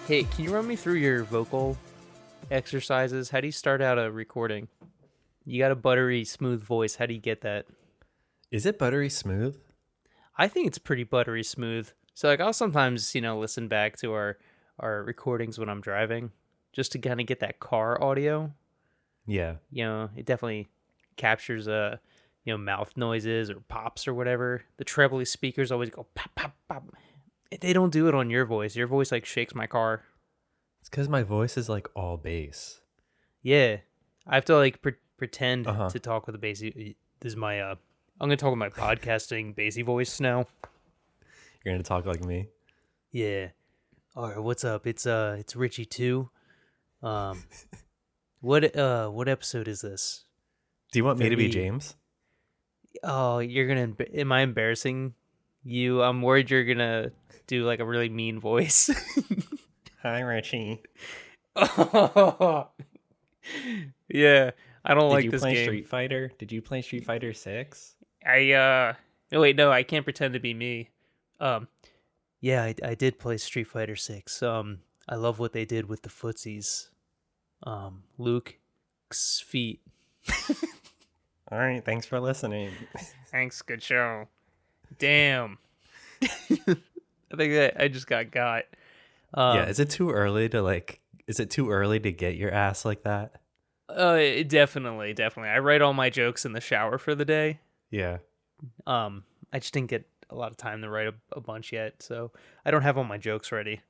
Hey, can you run me through your vocal exercises? How do you start out a recording? You got a buttery smooth voice. How do you get that? Is it buttery smooth? I think it's pretty buttery smooth. So like I'll sometimes, listen back to our recordings when I'm driving just to kind of get that car audio. Yeah. It definitely captures mouth noises or pops or whatever. The trebly speakers always go pop pop pop. They don't do it on your voice. Your voice like shakes my car. It's because my voice is like all bass. Yeah, I have to like pretend Uh huh. to talk with a bassy. This is my I'm gonna talk with my podcasting bassy voice now. You're going to talk like me. Yeah. All right, what's up? It's Richie too. Um, what episode is this? Do you want me to be 30. James? Oh, you're gonna. Am I embarrassing you? I'm worried you're gonna do like a really mean voice. Hi, Richie. Yeah, I don't Did like you this play game. Street Fighter? Did you play Street Fighter 6? No, wait, no, I can't pretend to be me. Um, yeah, I did play Street Fighter 6. I love what they did with the footsies. Luke's feet. All right. Thanks for listening. Thanks, good show. Damn. I think that I just got. Yeah. Um, Is it too early to is it too early to get your ass like that? Definitely, definitely. I write all my jokes in the shower for the day. Yeah. I just didn't get a lot of time to write a bunch yet, so I don't have all my jokes ready.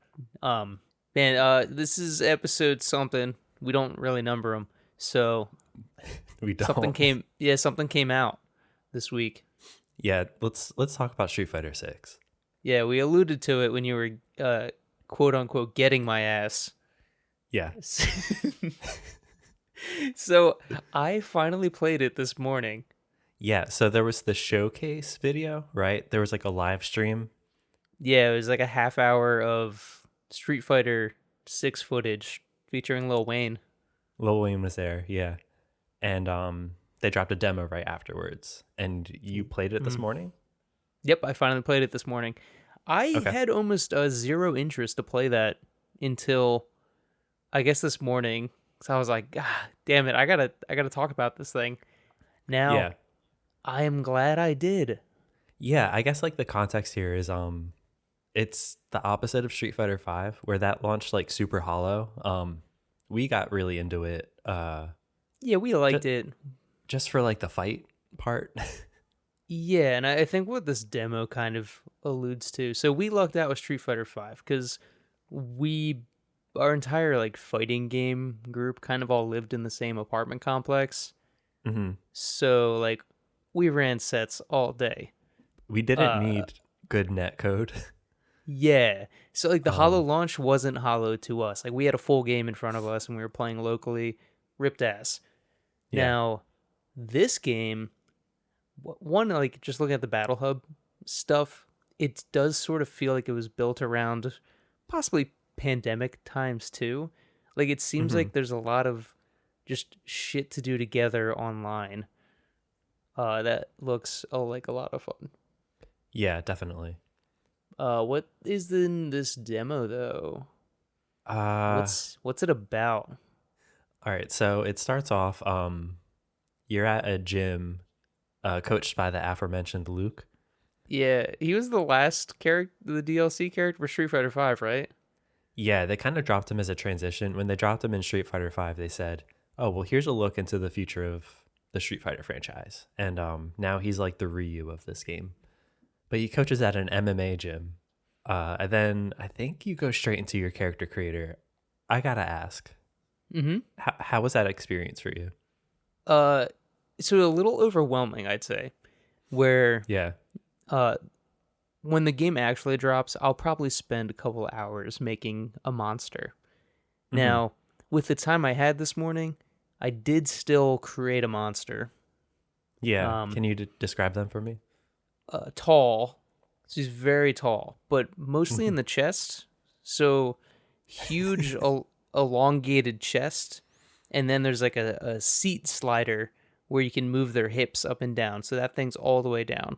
Um, Man, this is episode something. We don't really number them, so We don't. something came out this week. Yeah. Let's talk about Street Fighter 6. Yeah, we alluded to it when you were quote unquote getting my ass. Yeah. So I finally played it this morning. Yeah. So there was the showcase video, right? There was like a live stream. Yeah, it was like a half hour of Street Fighter 6 footage featuring Lil Wayne. Lil Wayne was there. Yeah. And they dropped a demo right afterwards. And you played it this Mhm. morning? Yep, I finally played it this morning. I Okay. had almost zero interest to play that until I guess this morning. So I was like, ah, damn it, I gotta talk about this thing. Now Yeah. I am glad I did. Yeah, I guess like the context here is it's the opposite of Street Fighter 5 where that launched like super hollow. We got really into it Yeah, we just liked it. just for like the fight part. Yeah, and I think what this demo kind of alludes to. So we lucked out with Street Fighter 5 because we our entire like fighting game group kind of all lived in the same apartment complex. hmm So like we ran sets all day. We didn't Uh need good net code. yeah. So like the Hollow Um launch wasn't Hollow to us. Like we had a full game in front of us and we were playing locally, ripped ass. yeah. Now, this game, one like just looking at the Battle Hub stuff, it does sort of feel like it was built around possibly pandemic times too. Like it seems hmm like there's a lot of just shit to do together online. That looks like a lot of fun. Yeah, definitely. What is in this demo though? Uh What's it about? all right, so it starts off you're at a gym coached by the aforementioned Luke. Yeah, he was the last character, the DLC character for Street Fighter Five, right? Yeah, they kind of dropped him as a transition. When they dropped him in Street Fighter 5, they said, "Oh, well, here's a look into the future of the Street Fighter franchise." And now he's like the Ryu of this game. But he coaches at an MMA gym. And then I think you go straight into your character creator. I gotta ask, Mm-hmm. how was that experience for you? Uh, so a little overwhelming, I'd say. Where Yeah. uh, when the game actually drops, I'll probably spend a couple hours making a monster. hmm Now, with the time I had this morning, I did still create a monster. Yeah. Um, Can you describe them for me? Tall. She's very tall, but mostly in Mhm. the chest. So huge, elongated chest, and then there's like a seat slider where you can move their hips up and down. So that thing's all the way down.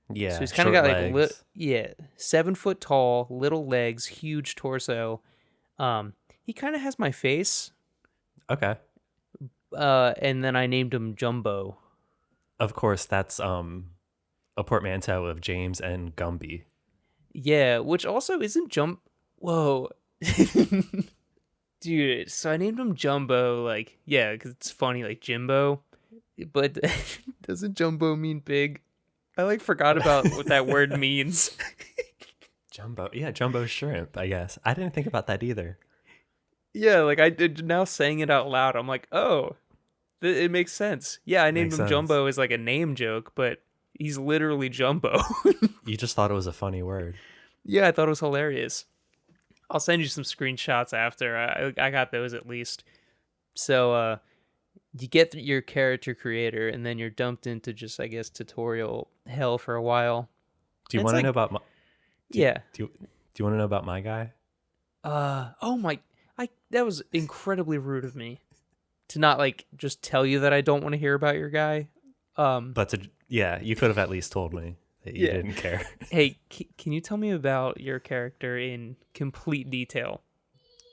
So Yeah. he's kind of Short got like legs. 7 foot tall, little legs, huge torso, He kind of has my face. Okay. And then I named him Jumbo. Of course, that's a portmanteau of James and Gumby. Yeah, which also isn't Jump. Whoa. Dude, so I named him Jumbo, like, yeah, because it's funny, like Jimbo. But doesn't Jumbo mean big? I like forgot about what that word means. Jumbo. Yeah, jumbo shrimp, I guess. I didn't think about that either. Yeah, like I did now saying it out loud. I'm like, oh, it makes sense. Yeah, I named Makes him sense. Jumbo as like a name joke, but he's literally Jumbo. You just thought it was a funny word. Yeah, I thought it was hilarious. I'll send you some screenshots after. I got those at least. So you get your character creator, and then you're dumped into just, I guess, tutorial hell for a while. Do you And it's want to know like, about my yeah. do you want to know about my guy? Oh my, I that was incredibly rude of me to not like just tell you that I don't want to hear about your guy. But yeah, you could have at least told me that you Yeah. didn't care. Hey, can you tell me about your character in complete detail?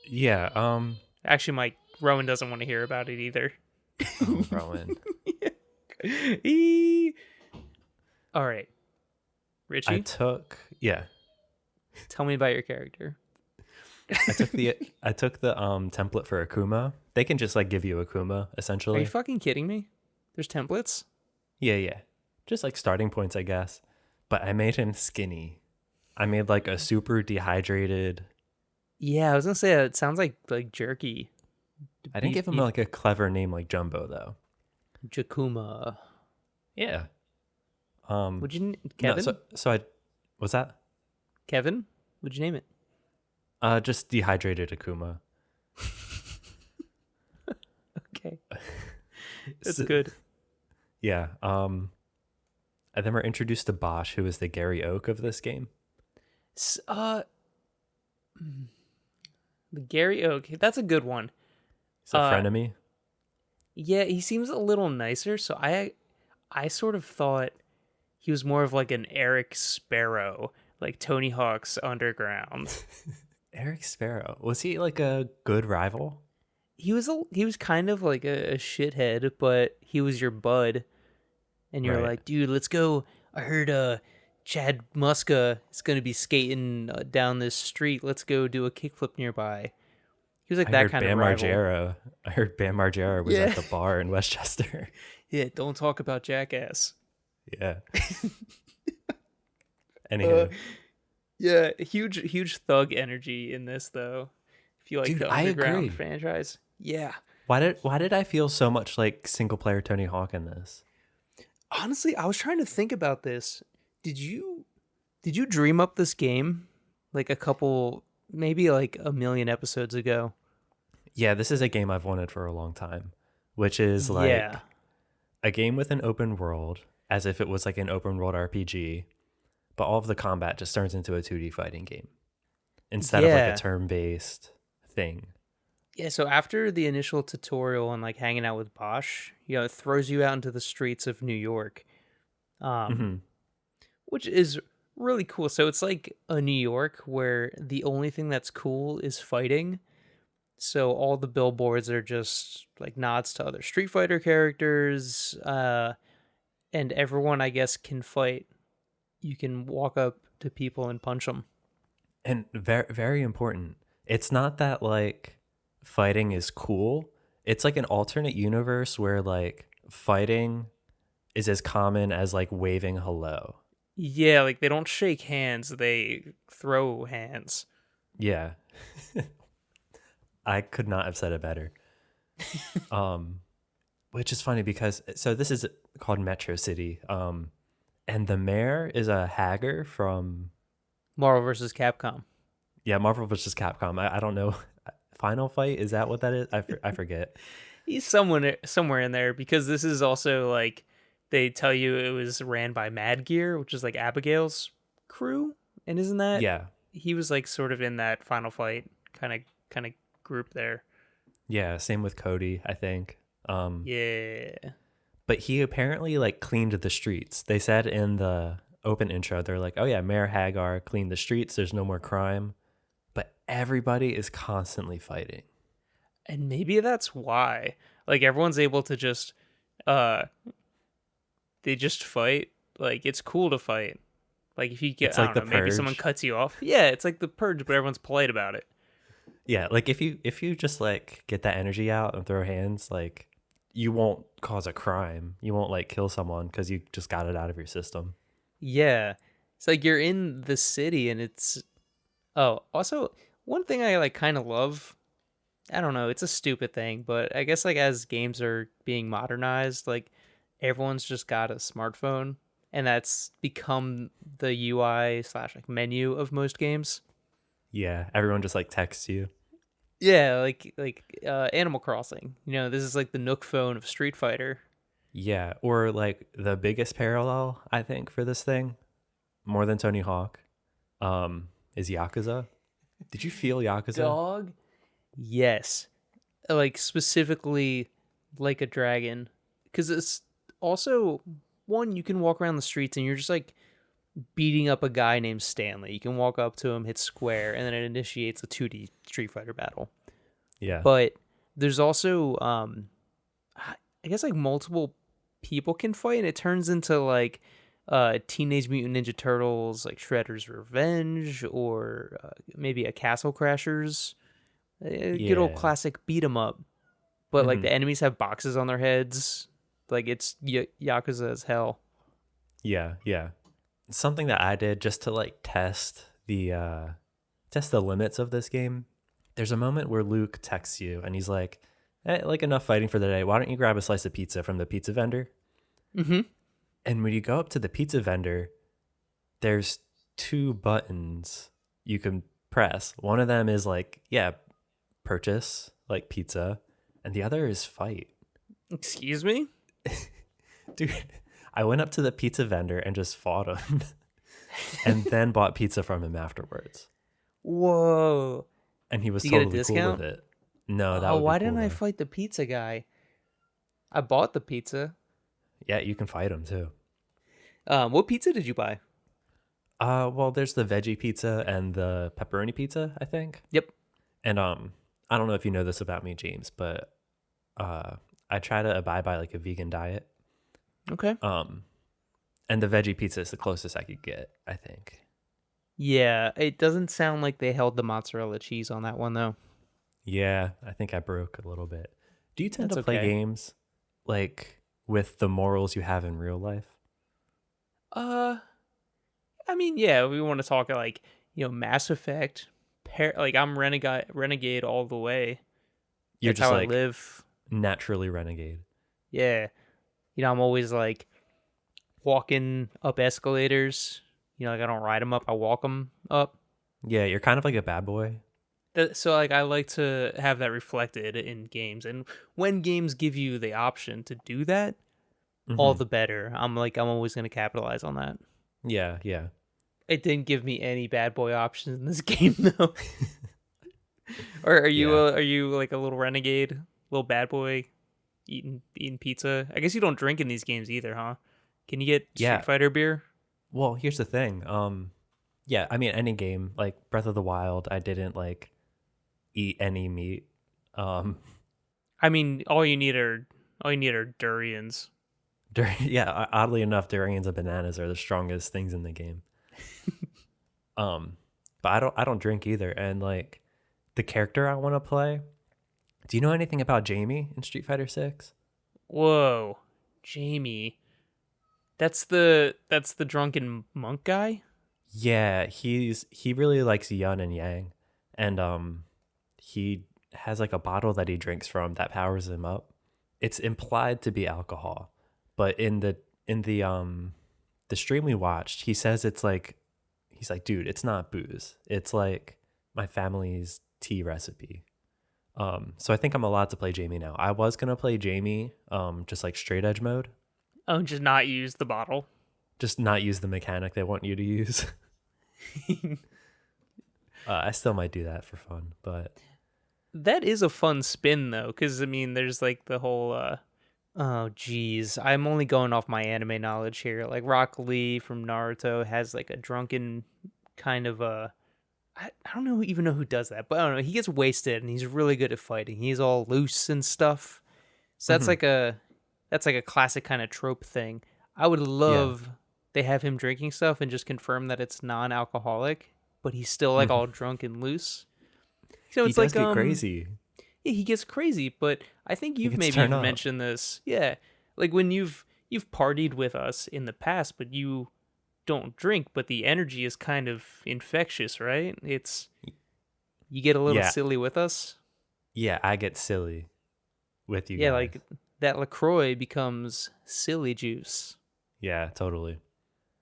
Yeah, Actually, my Rowan doesn't want to hear about it either. oh, Rowan. Eee. All right, I Richie, took yeah, tell me about your character. I took the template for Akuma. They can just like give you Akuma Are you essentially. fucking kidding me? There's templates? Yeah, yeah. Just like starting points, I guess. But I made him skinny. I made like a super dehydrated. Yeah, I was gonna say it sounds like jerky. I didn't Beef give him beef like a clever name like Jumbo though. Jakuma. Yeah. Would you No, Kevin? so I was that Kevin? Would you name it? just dehydrated Akuma. Okay, that's So, good. yeah. And then we're introduced to Bosch, who is the Gary Oak of this game. S- Uh, the Gary Oak. That's a good one. He's a Uh, frenemy. yeah, he seems a little nicer. So I sort of thought he was more of like an Eric Sparrow, like Tony Hawk's Underground. Eric Sparrow. Was he like a good rival? He was kind of like a shithead, but he was your bud, and you're Right. like, dude, let's go. I heard Chad Muska is gonna be skating down this street. Let's go do a kickflip nearby. He was like I that heard kind of Bam rival. Margera. I heard Bam Margera was Yeah. at the bar in Westchester. Yeah, don't talk about Jackass. Yeah. Uh, Anywho, yeah, huge thug energy in this though. If you like dude, the I Underground agree. franchise, yeah. Why did I feel so much like single player Tony Hawk in this? Honestly, I was trying to think about this. Did you dream up this game like a couple, maybe like a million episodes ago? Yeah, this is a game I've wanted for a long time, which is Yeah. like a game with an open world, as if it was like an open world RPG, but all of the combat just turns into a 2D fighting game instead of like a Yeah. turn based thing. Yeah, so after the initial tutorial and like hanging out with Bosch, it throws you out into the streets of New York. Um Hmm. which is really cool. So it's like a New York where the only thing that's cool is fighting. So all the billboards are just like nods to other Street Fighter characters, and everyone I guess can fight. You can walk up to people and punch them. And very, very important. It's not that like fighting is cool. It's like an alternate universe where like fighting is as common as like waving hello. Yeah, like they don't shake hands; they throw hands. Yeah. I could not have said it better. Um, which is funny because so this is called Metro City. And the mayor is a hagger from Marvel versus Capcom. yeah, Marvel vs. Capcom. I don't know. Final Fight, is that what that is? I forget. He's somewhere in there because this is also like they tell you it was ran by Mad Gear, which is like Abigail's crew, and isn't that Yeah. he was like sort of in that Final Fight kind of group there. Yeah, same with Cody, I think. Yeah. But he apparently like cleaned the streets. They said in the open intro, they're like, "Oh yeah, Mayor Hagar cleaned the streets. There's no more crime." But everybody is constantly fighting. And maybe that's why. Like everyone's able to just uh they just fight. Like it's cool to fight. Like if you get It's I like don't the know, maybe someone purge. cuts you off. Yeah, it's like the purge, but everyone's polite about it. Yeah, like if you just like get that energy out and throw hands, like you won't cause a crime. You won't like kill someone because you just got it out of your system. Yeah. It's like you're in the city and it's oh, also one thing I like kind of love, I don't know, it's a stupid thing, but I guess like as games are being modernized, like everyone's just got a smartphone and that's become the UI slash like menu of most games. Yeah, everyone just like texts you. Yeah, like Animal Crossing. You know, this is like the Nook phone of Street Fighter. Yeah, or like the biggest parallel I think for this thing, more than Tony Hawk, is Yakuza. Did you feel Yakuza? Dog? Yes. Like specifically like a dragon. Because it's also one, you can walk around the streets and you're just like beating up a guy named Stanley. You can walk up to him, hit square, and then it initiates a 2D Street Fighter battle. Yeah, But there's also I guess like multiple people can fight and it turns into like Teenage Mutant Ninja Turtles, like Shredder's Revenge, or maybe a Castle Crashers, a good old yeah, classic beat 'em up. But like hmm, the enemies have boxes on their heads, like it's Yakuza as hell. yeah, yeah. Something that I did just to like test the limits of this game. There's a moment where Luke texts you and he's like, "Hey, like enough fighting for the day. Why don't you grab a slice of pizza from the pizza vendor?" Mm-hmm. And when you go up to the pizza vendor, there's two buttons you can press. One of them is like, yeah, purchase like pizza, and the other is fight. Excuse me? Dude, I went up to the pizza vendor and just fought him and then bought pizza from him afterwards. Whoa. And he was Do you get a totally cool with discount? it. No, that Oh, would be why cool didn't I though. fight the pizza guy? I bought the pizza. Yeah, you can fight him too. What pizza did you buy? Well, there's the veggie pizza and the pepperoni pizza, I think. Yep. And I don't know if you know this about me, James, but I try to abide by like a vegan diet. Okay. Um, and the veggie pizza is the closest I could get, I think. Yeah, it doesn't sound like they held the mozzarella cheese on that one though. Yeah, I think I broke a little bit. Do you tend That's to play okay. games like with the morals you have in real life? Uh, I mean, yeah, we want to talk like Mass Effect. Like I'm renegade all the way. You're That's just how I like live. naturally renegade. Yeah, I'm always like walking up escalators. Like I don't ride them up, I walk them up. Yeah, you're kind of like a bad boy. So like I like to have that reflected in games, and when games give you the option to do that, all Hmm. the better. I'm always gonna capitalize on that. Yeah, yeah. It didn't give me any bad boy options in this game though. Or Yeah. are you like a little renegade, little bad boy, eating pizza? I guess you don't drink in these games either, huh? Can you get Street Yeah. Fighter beer? Well, here's the thing. Yeah, I mean any game, like Breath of the Wild, I didn't like eat any meat. Um I mean, all you need are durians. yeah, oddly enough, durians and bananas are the strongest things in the game. Um but I don't drink either. And like the character I want to play, do you know anything about Jamie in Street Fighter 6? Whoa, Jamie, that's the drunken monk guy. Yeah, he really likes yin and yang, and he has like a bottle that he drinks from that powers him up. It's implied to be alcohol, but in the stream we watched, he says it's like he's like, dude, it's not booze. It's like my family's tea recipe. So I think I'm allowed to play Jamie now. I was gonna play Jamie, just like straight edge mode, Oh, just not use the bottle. just not use the mechanic they want you to use. I still might do that for fun, but That is a fun spin though, because I mean, there's like the whole. Oh, geez, I'm only going off my anime knowledge here. Like Rock Lee from Naruto has like a drunken kind of a I don't know even know who does that, but I don't know. He gets wasted and he's really good at fighting. He's all loose and stuff. So Hmm. that's like a classic kind of trope thing. I would Yeah. love they have him drinking stuff and just confirm that it's non-alcoholic, but he's still like Hmm. all drunk and loose. So He it's does like get crazy. yeah, he gets crazy, but I think He you've gets maybe turned even up. mentioned this. Yeah. Like when you've partied with us in the past, but you don't drink, but the energy is kind of infectious, right? It's you get a little Yeah. silly with us. Yeah. I get silly with you Yeah, guys. like that LaCroix becomes silly juice. Yeah, totally.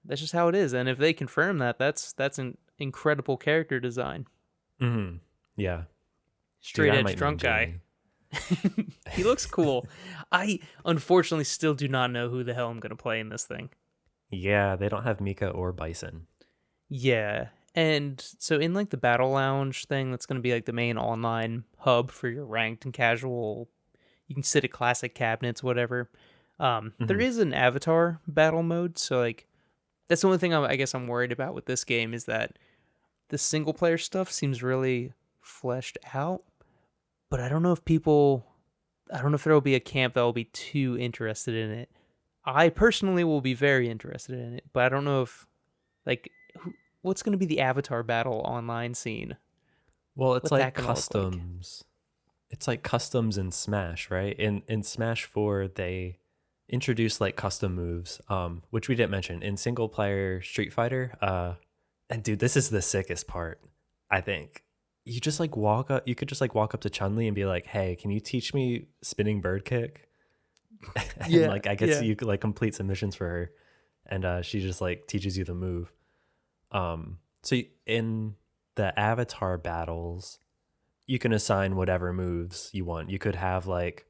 That's just how it is. And if they confirm that, that's an incredible character design. Hmm. Yeah. Dude, Straight I edge might main drunk guy. Jamie. He looks cool. I unfortunately still do not know who the hell I'm going to play in this thing. Yeah, they don't have Mika or Bison. Yeah. And so in like the battle lounge thing, that's going to be like the main online hub for your ranked and casual. You can sit at classic cabinets, whatever. There Hmm. is an avatar battle mode, so like that's the only thing I guess I'm worried about with this game is that the single player stuff seems really fleshed out, but I don't know if there will be a camp that will be too interested in it. I personally will be very interested in it, but I don't know if like what's going to be the avatar battle online scene. Well, it's What's that like going to look like? customs. It's like customs in Smash, right? In Smash 4, they introduced like custom moves, which we didn't mention in single player Street Fighter. And dude, this is the sickest part, I think. You just like walk up. You could just like walk up to Chun Li and be like, "Hey, can you teach me spinning bird kick?" And Yeah, like I guess yeah. you could like complete submissions for her, and she just like teaches you the move. In the avatar battles, you can assign whatever moves you want. You could have like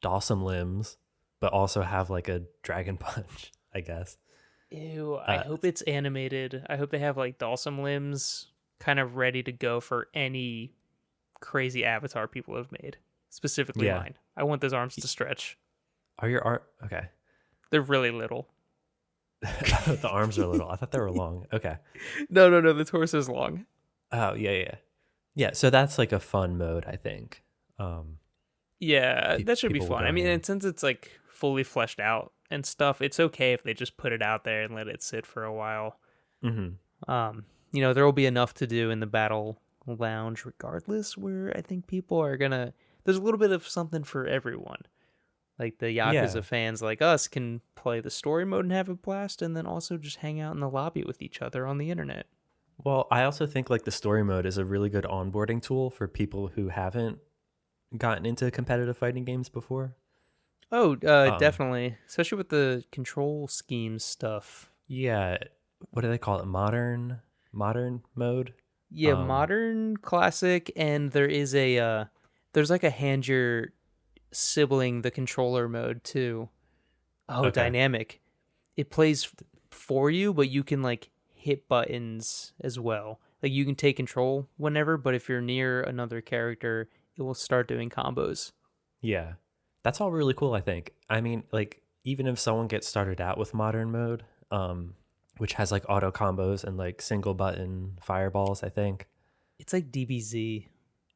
Dawson limbs, but also have like a dragon punch, I guess. Ew, I Uh, hope it's animated. I hope they have like Dalsum limbs kind of ready to go for any crazy avatar people have made, specifically yeah. mine. I want those arms to stretch. Are your art okay? They're really little. The arms are little. I thought they were long. Okay. No. The torso's long. Oh yeah, yeah, yeah. So that's like a fun mode, I think. Um, Yeah, that should be People will fun. go I mean, ham. and since it's like fully fleshed out and stuff, it's okay if they just put it out there and let it sit for a while. Hmm. There will be enough to do in the battle lounge regardless, where I think people are gonna there's a little bit of something for everyone. Like the Yakuza Yeah. fans like us can play the story mode and have a blast and then also just hang out in the lobby with each other on the internet. Well, I also think like the story mode is a really good onboarding tool for people who haven't gotten into competitive fighting games before. Oh, Um, definitely. Especially with the control schemes stuff. yeah, what do they call it? Modern mode. Yeah, Um, modern, classic, and there's like a hand your sibling the controller mode too. Oh, okay. dynamic. It plays for you, but you can like hit buttons as well. Like you can take control whenever, but if you're near another character, it will start doing combos. Yeah. That's all really cool, I think. I mean, like even if someone gets started out with modern mode, which has like auto combos and like single button fireballs, I think. It's like DBZ.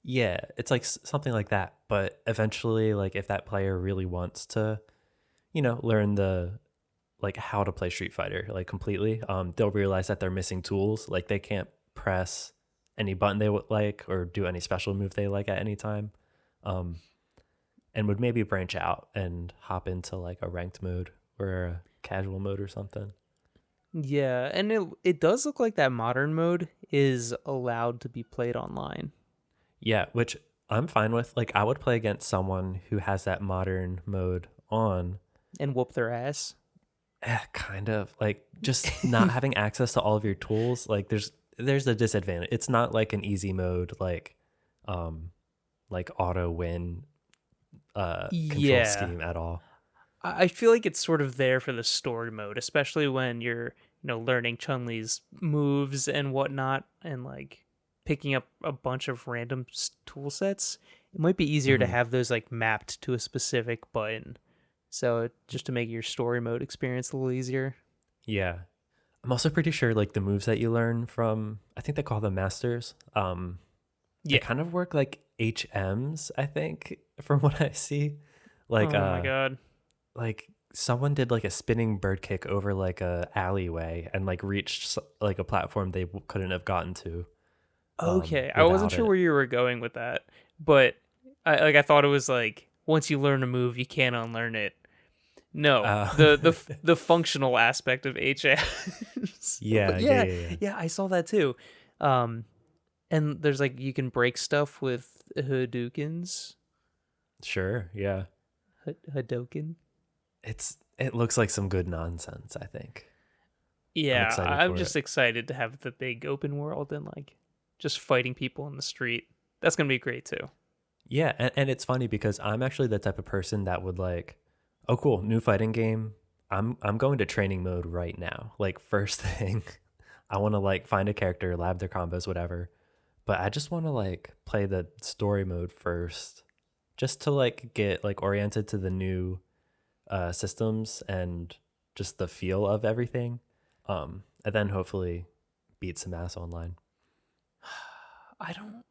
Yeah, it's like something like that. But eventually, like if that player really wants to, learn the like how to play Street Fighter like completely, they'll realize that they're missing tools. Like they can't press any button they would like or do any special move they like at any time. Um, and would maybe branch out and hop into like a ranked mode or a casual mode or something. Yeah, and it does look like that modern mode is allowed to be played online Yeah, which I'm fine with. Like I would play against someone who has that modern mode on. and whoop their ass. Kind of like just not having access to all of your tools. Like there's a disadvantage. It's not like an easy mode um like auto win control Yeah. scheme at all. I feel like it's sort of there for the story mode, especially when you're, learning Chun Li's moves and whatnot, and like picking up a bunch of random tool sets. It might be easier to Hmm. have those like mapped to a specific button, so just to make your story mode experience a little easier. Yeah. I'm also pretty sure like the moves that you learn from, I think they call them masters. They Yeah. kind of work like HMs, I think, from what I see. Like Oh my god. like someone did like a spinning bird kick over like a alleyway and like reached like a platform they couldn't have gotten to Okay, I wasn't without sure it. where you were going with that, but I thought it was like once you learn a move, you can't unlearn it. No, Uh, the functional aspect of HS. But yeah, yeah, yeah, yeah, yeah. yeah, I saw that too. Um, and there's like you can break stuff with Hadoukens, Sure, yeah. Hadoken. It looks like some good nonsense, I think. I'm Yeah, excited I'm for just it. excited to have the big open world and like just fighting people in the street. That's gonna be great too. Yeah, and it's funny because I'm actually the type of person that would like, oh cool, new fighting game. I'm going to training mode right now. Like first thing, I want to like find a character, lab their combos, whatever. But I just want to like play the story mode first, just to like get like oriented to the new systems and just the feel of everything. And then hopefully beat some ass online. I don't.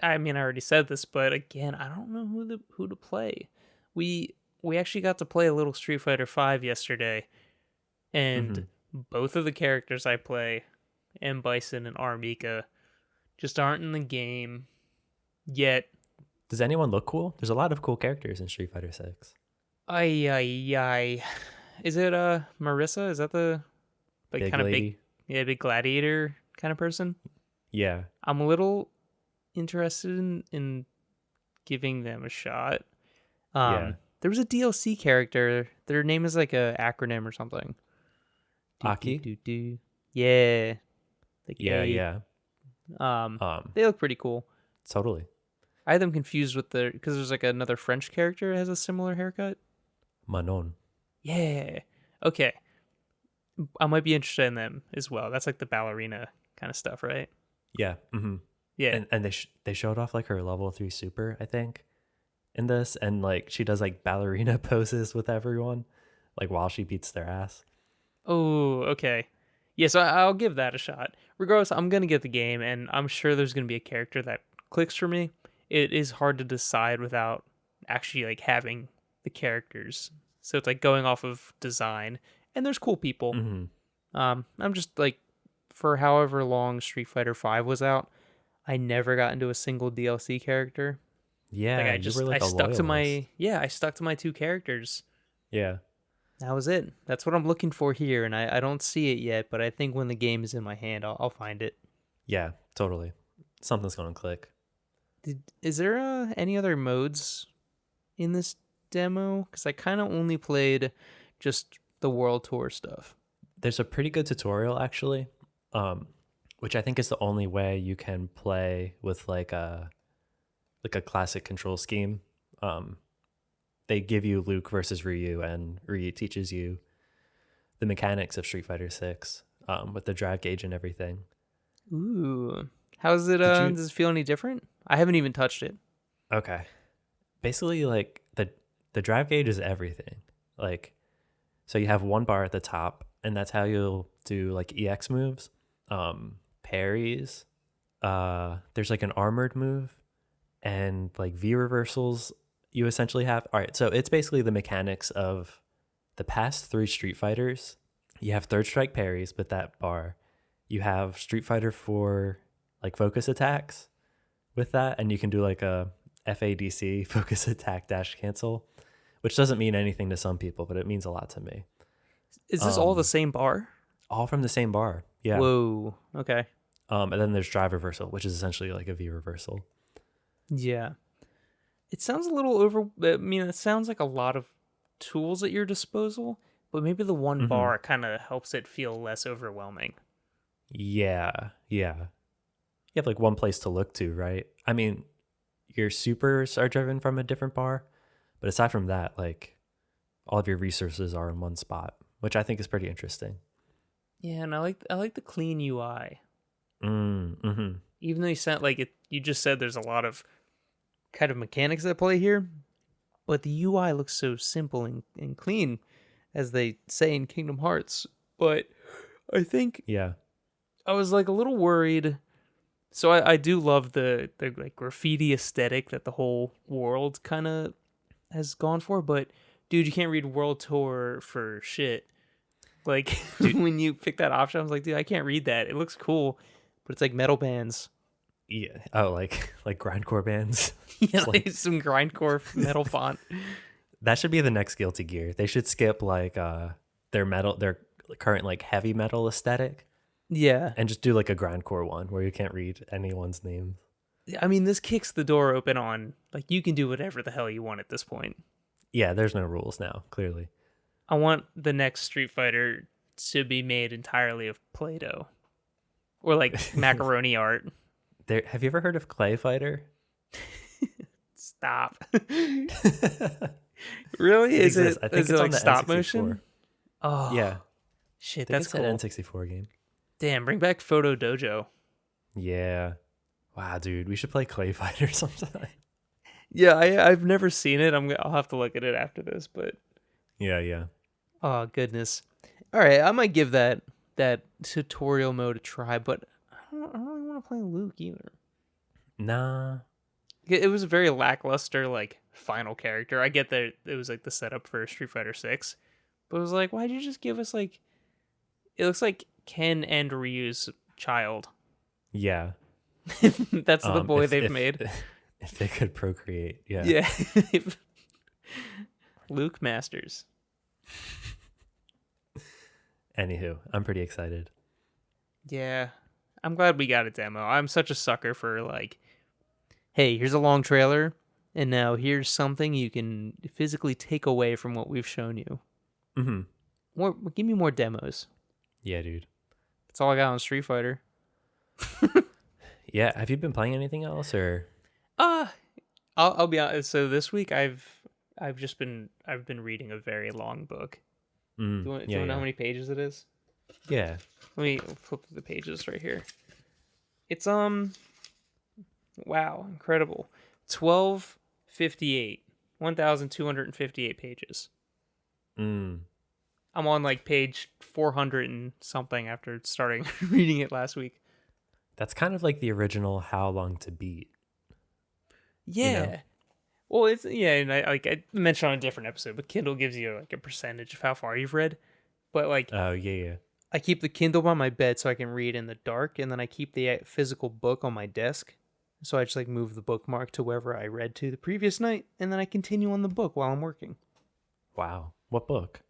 I mean, I already said this, but again, I don't know who to play. We we actually got to play a little Street Fighter Five yesterday, and Hmm. both of the characters I play, M Bison and Armika, just aren't in the game yet. Does anyone look cool? There's a lot of cool characters in Street Fighter 6. Ay ay ay. Is it Marissa? Is that the like Big kind of lady. big gladiator kind of person? Yeah. I'm a little interested in giving them a shot. Yeah. There was a DLC character. Their name is like a acronym or something. Do do Aki? do do. Yeah, like Yeah, A. yeah. Um, They look pretty cool. totally. I had them confused with the because there's like another French character that has a similar haircut. Manon. Yeah. Okay. I might be interested in them as well. That's like the ballerina kind of stuff, right? Yeah. Yeah. And they showed off like her level 3 super, I think, in this, and like she does like ballerina poses with everyone, like while she beats their ass. Oh, okay. Yeah, so I'll give that a shot. Regardless, I'm gonna get the game, and I'm sure there's gonna be a character that clicks for me. It is hard to decide without actually like having the characters. So it's like going off of design, and there's cool people. Hmm. I'm just like, for however long Street Fighter Five was out, I never got into a single DLC character. Like Yeah, you were I like a stuck to loyalist. my yeah, I stuck to my two characters. Yeah. That was it. That's what I'm looking for here, and I don't see it yet, but I think when the game is in my hand, I'll find it. Yeah, totally. Something's gonna click. Is there any other modes in this demo? Because I kind of only played just the World Tour stuff. There's a pretty good tutorial actually, um, which I think is the only way you can play with like a classic control scheme. Um, they give you Luke versus Ryu, and Ryu teaches you the mechanics of Street Fighter Six, with the drive gauge and everything. Ooh, how's it? Did you? Does it feel any different? I haven't even touched it. Okay. Basically, like the drive gauge is everything. Like, so you have one bar at the top, and that's how you'll do like EX moves, parries. There's like an armored move, and like V reversals. You essentially have. All right, so it's basically the mechanics of the past three Street Fighters. You have third strike parries with that bar. You have Street Fighter 4 like focus attacks with that, and you can do like a FADC focus attack dash cancel, which doesn't mean anything to some people, but it means a lot to me. Is this all the Um, same bar? all from the same bar, yeah. Whoa. Okay. And then there's drive reversal, which is essentially like a V reversal. Yeah. It sounds a little over. I mean, it sounds like a lot of tools at your disposal, but maybe the one Hmm. bar kind of helps it feel less overwhelming. Yeah, yeah. You have like one place to look to, right? I mean, your supers are driven from a different bar, but aside from that, like all of your resources are in one spot, which I think is pretty interesting. Yeah, and I like the clean UI. Mm-hmm. Even though you said like it, you just said there's a lot of kind of mechanics at play here, but the UI looks so simple and clean, as they say in Kingdom Hearts. But I think Yeah. I was like a little worried. So I do love the like graffiti aesthetic that the whole world kind of has gone for, but dude, you can't read World Tour for shit. Like Dude, when you pick that option, I was like, dude, I can't read that. It looks cool, but it's like metal bands. yeah. Oh, like grindcore bands. Yeah, It's like like some grindcore metal font. that should be the next Guilty Gear. They should skip like their current like heavy metal aesthetic Yeah. and just do like a grindcore one where you can't read anyone's names. I mean, this kicks the door open on like you can do whatever the hell you want at this point. Yeah, there's no rules now, clearly. I want the next Street Fighter to be made entirely of Play-Doh or like macaroni art. There, have you ever heard of Clay Fighter? Stop. It Really? Is exists. it I think is it's it on like the stop N64. motion? Oh Yeah, I shit, think that's it's an cool. N64 game. Damn, bring back Photo Dojo. Yeah. Wow, dude, we should play Clay Fighter sometime. Yeah, I've never seen it. I'll have to look at it after this, but Yeah, yeah. oh goodness. All right, I might give that tutorial mode a try, but I don't really want to play Luke either. Nah. It was a very lackluster like final character. I get that it was like the setup for Street Fighter 6, but it was like, why'd you just give us like it looks like Ken and Ryu's child. Yeah. That's the boy if, they've made. if they could procreate, yeah. Yeah. Luke Masters. Anywho, I'm pretty excited. Yeah. I'm glad we got a demo. I'm such a sucker for like, hey, here's a long trailer, and now here's something you can physically take away from what we've shown you. Mm-hmm. Give me more demos. Yeah, dude. That's all I got on Street Fighter. Yeah, have you been playing anything else or? Uh I'll be honest. So this week I've been reading a very long book. Do you want to know how many pages it is? Yeah. Let me flip the pages right here. It's wow, incredible. 1258. 1258 pages. Mm. I'm on like page 400 and something after starting reading it last week. That's kind of like the original How Long to Beat. Yeah. You know? Well, it's and I mentioned on a different episode, but Kindle gives you like a percentage of how far you've read. But like Oh, yeah. I keep the Kindle by my bed so I can read in the dark, and then I keep the physical book on my desk. So I just like move the bookmark to wherever I read to the previous night, and then I continue on the book while I'm working. Wow. What book?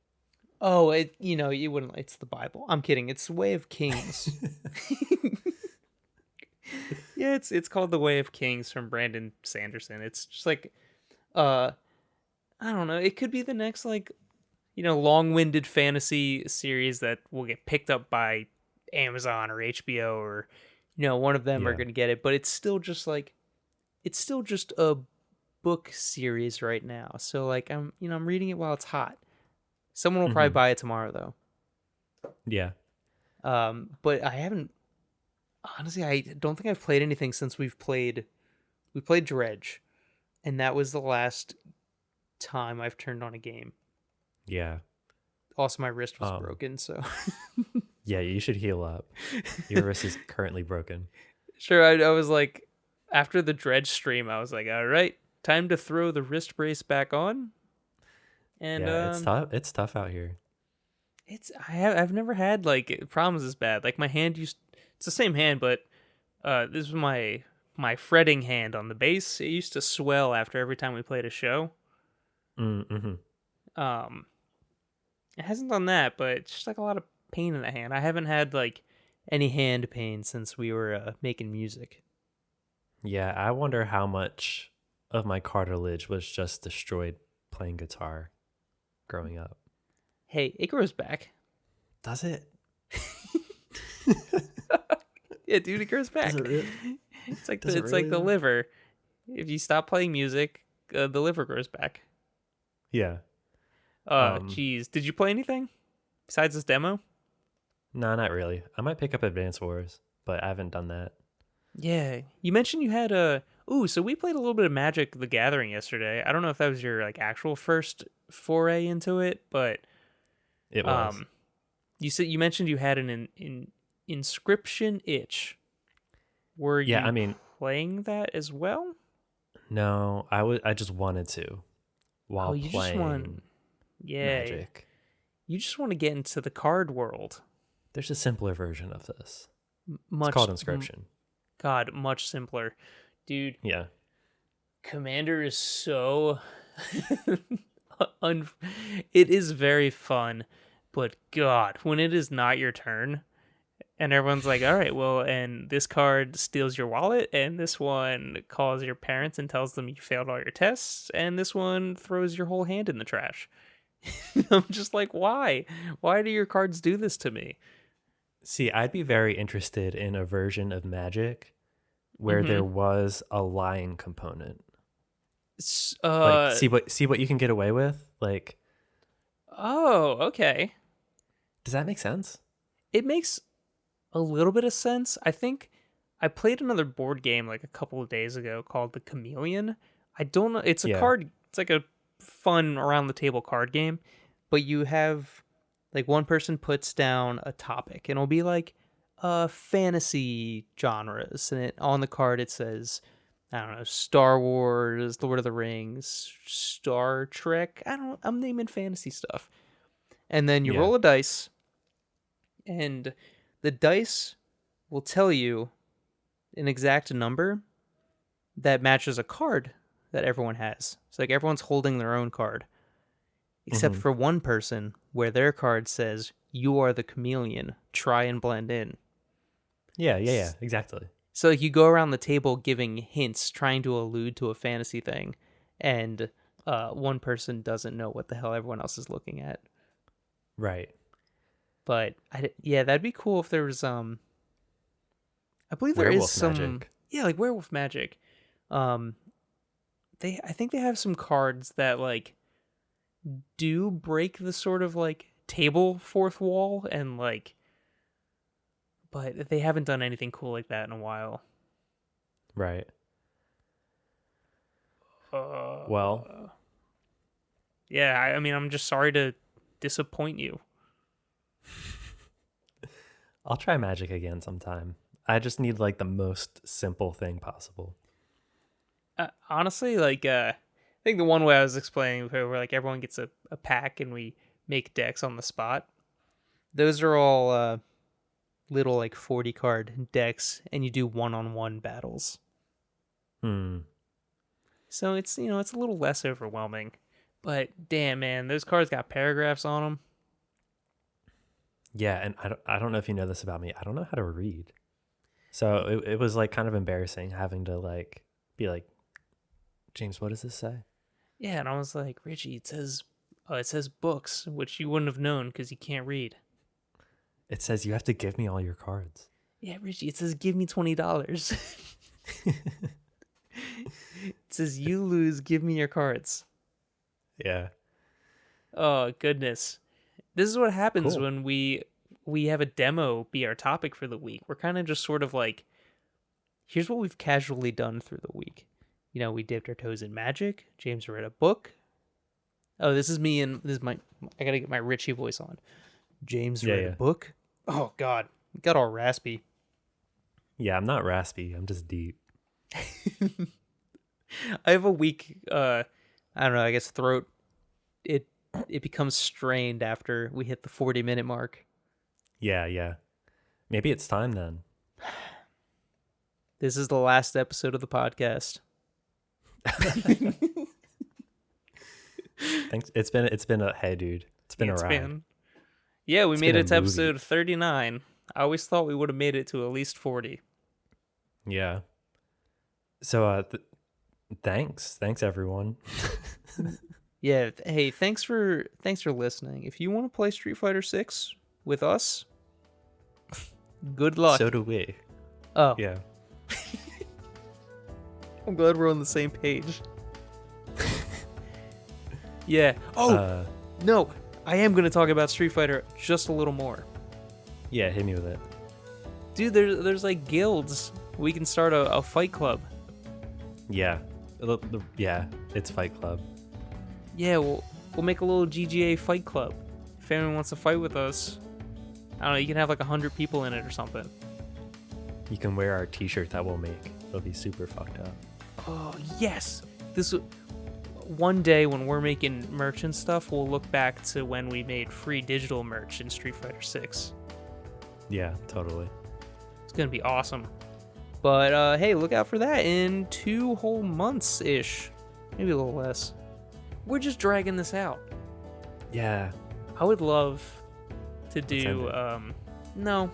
Oh, you wouldn't. It's the Bible. I'm kidding. It's Way of Kings. Yeah, it's called The Way of Kings from Brandon Sanderson. It's just like, I don't know. It could be the next like, long-winded fantasy series that will get picked up by Amazon or HBO or, one of them are Yeah. gonna get it. But it's still just a book series right now. So like I'm reading it while it's hot. Someone will probably Mhm. buy it tomorrow though. Yeah. But I haven't. Honestly, I don't think I've played anything since we played Dredge, and that was the last time I've turned on a game. Yeah. Also, my wrist was Um, broken, so Yeah, you should heal up. Your wrist is currently broken. sure. I was like, after the Dredge stream, I was like, all right, time to throw the wrist brace back on. And Yeah, it's tough. It's tough out here. I've never had like problems as bad. Like my hand it's the same hand, but this was my fretting hand on the bass. It used to swell after every time we played a show. Mm-hmm. It hasn't done that, but it's just like a lot of pain in the hand. I haven't had like any hand pain since we were making music. Yeah, I wonder how much of my cartilage was just destroyed playing guitar growing up. Hey, it grows back. Does it? Yeah, dude, it grows back. Does it really? It's like Does the, it it's like really the though? liver. If you stop playing music, the liver grows back. Yeah. Um, Geez, did you play anything besides this demo? No, not really. I might pick up Advance Wars, but I haven't done that. Yeah, you mentioned you had a. Ooh, so we played a little bit of Magic: The Gathering yesterday. I don't know if that was your like actual first foray into it, but It was. you mentioned you had an inscription itch. Were Yeah, I you mean, playing that as well? no, I just wanted to Oh, while you just want playing yeah, Magic. you just want to get into the card world. There's a simpler version of this. It's Much called Inscription. God, much simpler. Dude, Yeah. Commander is so un- it is very fun, but God, when it is not your turn and everyone's like, "All right, well, and this card steals your wallet and this one calls your parents and tells them you failed all your tests and this one throws your whole hand in the trash." I'm just like, "Why? Why do your cards do this to me?" See, I'd be very interested in a version of Magic where there Mhm. was a lying component. S- Like Uh see what you can get away with? Like, oh, okay. does that make sense? It makes a little bit of sense. I think I played another board game like a couple of days ago called The Chameleon. I don't know. It's a Yeah. card. It's like a fun around the table card game, but you have like one person puts down a topic, and it'll be like fantasy genres, and on the card it says, I don't know, Star Wars, Lord of the Rings, Star Trek. I'm naming fantasy stuff, and then you Yeah. roll a dice, and the dice will tell you an exact number that matches a card that everyone has. So like everyone's holding their own card, except Hmm. for one person where their card says, "You are the chameleon. Try and blend in." Yeah, exactly. So like you go around the table giving hints, trying to allude to a fantasy thing, and one person doesn't know what the hell everyone else is looking at. Right. But yeah, that'd be cool if there was I believe there is Werewolf some, Magic. yeah, like werewolf magic. Um, I think they have some cards that like do break the sort of like table fourth wall and like, but they haven't done anything cool like that in a while. Right. Well, Uh, yeah, I mean, I'm just sorry to disappoint you. I'll try Magic again sometime. I just need like the most simple thing possible. Honestly, like, I think the one way I was explaining where like everyone gets a pack and we make decks on the spot. Those are all little like 40 card decks, and you do one-on-one battles. Hmm. So it's, it's a little less overwhelming. But damn, man, those cards got paragraphs on them. Yeah, and I don't know if you know this about me. I don't know how to read. So it was like kind of embarrassing having to like be like, James, what does this say? Yeah, and I was like, Richie, it says books, which you wouldn't have known because you can't read. It says you have to give me all your cards. Yeah, Richie, it says give me $20. It says you lose, give me your cards. Yeah. Oh goodness, this is what happens Cool. when we have a demo be our topic for the week. We're kind of just sort of like, here's what we've casually done through the week. We dipped our toes in magic. James read a book. Oh, this is me and this is my. I gotta get my Richie voice on. James Yeah, read a yeah. book. Oh God, got all raspy. Yeah, I'm not raspy. I'm just deep. I have a weak. I don't know. I guess throat. It it becomes strained after we hit the 40-minute mark. Yeah, yeah. Maybe it's time then. This is the last episode of the podcast. Thanks. It's been a hey dude. It's been a It's ride. been. Yeah, we It's made been a it to movie. episode 39. I always thought we would have made it to at least 40. Yeah. So thanks everyone. Yeah. Hey, thanks for listening. If you want to play Street Fighter 6 with us, good luck. So do we. Oh, Yeah. I'm glad we're on the same page. Yeah. Oh, Uh no. I am going to talk about Street Fighter just a little more. yeah, hit me with it. Dude, there's like guilds. We can start a fight club. Yeah. Yeah, it's Fight Club. Yeah, we'll make a little GGA fight club. If anyone wants to fight with us, I don't know, you can have like 100 people in it or something. You can wear our T-shirt that we'll make. It'll be super fucked up. Oh yes, this one day when we're making merch and stuff, we'll look back to when we made free digital merch in Street Fighter 6. Yeah, totally. It's gonna be awesome. But hey, look out for that in 2 whole months ish, maybe a little less. We're just dragging this out. Yeah. I would love to Let's do end it. no.